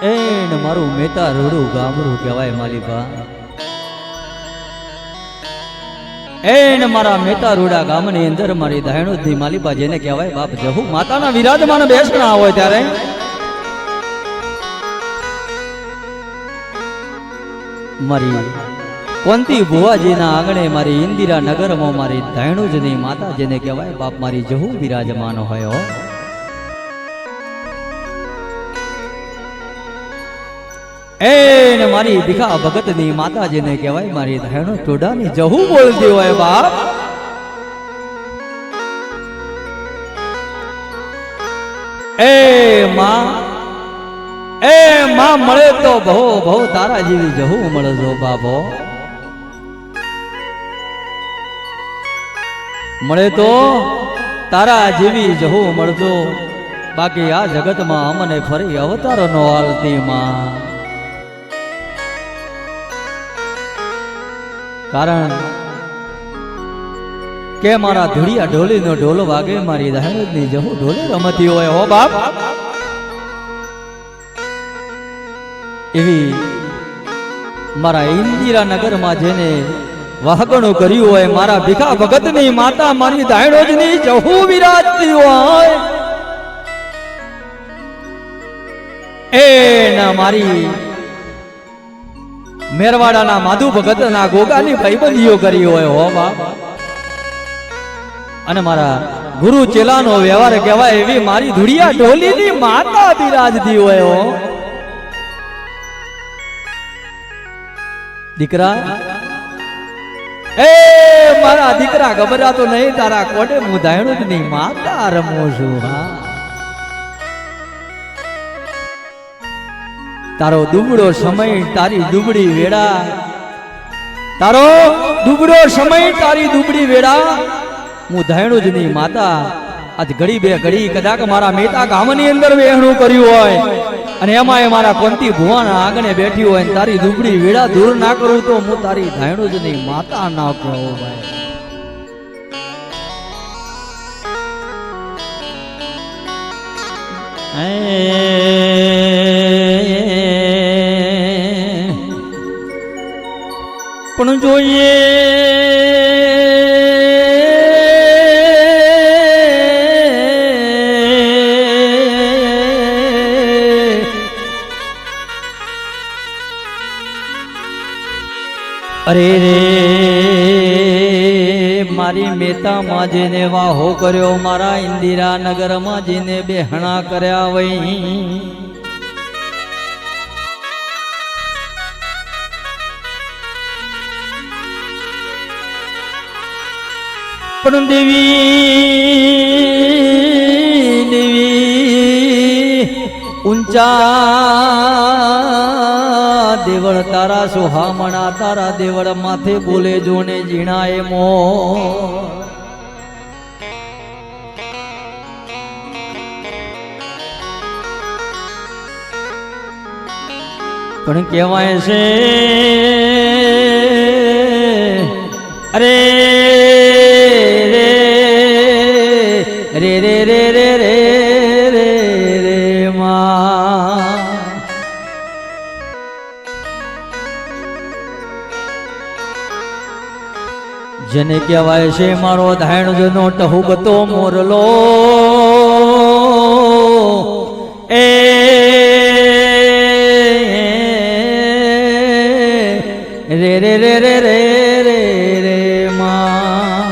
N મારું Meta રોડું ગામડું કહેવાય માલીબા. એન મારા મેતા રોડા ગામની અંદર મારી ધાયણોદની માલીબા જેને કહેવાય બાપ જહુ માતાના વિરાજમાન બેસણા હોય ત્યારે મારી કોંતી ભુવાજીના આંગણે મારી ઇન્દિરા નગરમાં મારી ધાયણોદની માતા જેને કહેવાય બાપ મારી જહુ વિરાજમાન હોય હો. એને મારી ભીખા ભગતની માતા જેને કહેવાય મારી ધાયણો ટોડાની જહુ બોલતી હોય બાપ. એ માં મળે તો ભો ભો તારા જેવી જહુ મળજો બાપો. મળે તો તારા જેવી જહુ મળજો, બાકી આ જગતમાં અમને ફરી અવતારો નો હાલતી માં. કારણ કે મારા ધૂળિયા ઢોલીનો ઢોલો વાગે મારી ધાયણોદની જહુ ઢોલે રમતી હોય હો બાપ. એવી મારા ઇન્દિરા નગરમાં જેને વાહગણું કર્યું હોય મારા ભીખા ભગતની માતા મારી ધાયણોદની જહુ વિરાજતી હોય. એના મારી મેરવાડાના માધુ ભગતના ગોગાની ભાઈબંધીઓ કરી હોય હો બાપ. અને મારા ગુરુ ચેલાનો વ્યવહાર કહેવાય એવી મારી ધુડિયા ઢોલીની માતા બિરાજતી હોય હો. દીકરા એ મારા દીકરા ગભરાતો નહીં, તારા કોડે હું ધાયણોદની માતા રમું છું. હા, તારો દુબળો સમય તારી દુબળી વેળા, તારો દુબળો સમય તારી દુબળી વેળા હું ધાયણોદની માતા આજ ઘડી બે ઘડી કદાચ મારા મેતા ગામની અંદર વહેણું કર્યું હોય અને એમાં મારા કોંતી ભુવાના આંગણે બેઠી હોય ને તારી દુબળી વેળા દૂર ના કરું તો હું તારી ધાયણોદની માતા ના કહું ભાઈ. પણ જોઈએ અરે રે મારી મેતામાં જેને વાહો કર્યો મારા ઇન્દિરા નગરમાં જેને બેહણા કર્યા વઈ. પણ દેવી ઊંચા દેવળ તારા સુહામણા તારા દેવળ માથે બોલે જોને જીણા એ મો. પણ કહેવાય છે અરે રે રે રે રે રે રે રે માં. જેને કહેવાય છે મારો ધાયણોદનો ટહુબતો મોરલો. એ રે રે રે રે રે રે રે માં.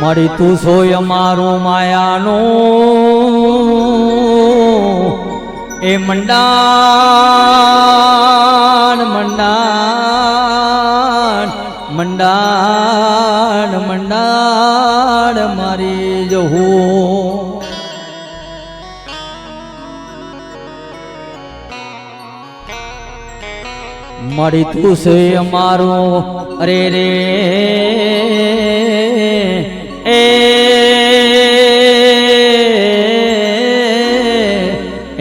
મળી તું સોય મારું માયાનું એ મંડાણ મંડાણ મંડાણ મંડાણ મારી જહુ. મળી તું છે મારું અરે રે એ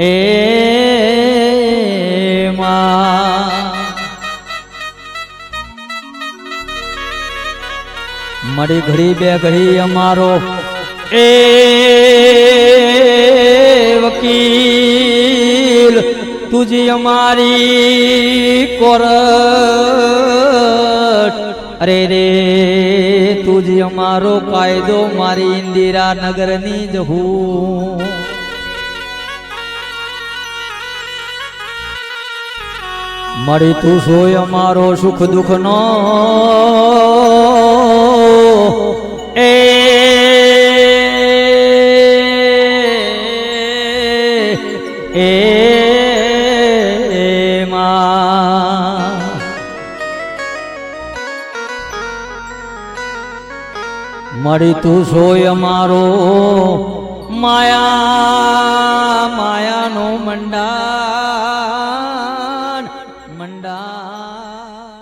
એ મારી ઘડી બે ઘડી અમારો એ વકીલ તુજી અમારી કોરટ અરે રે તુજી અમારો કાયદો મારી ઇન્દિરા નગરની જહું મારી તું સોય અમારો સુખ દુઃખ નો એ મારી તું સોય અમારો માયા માયાનો મંડાન મંડાન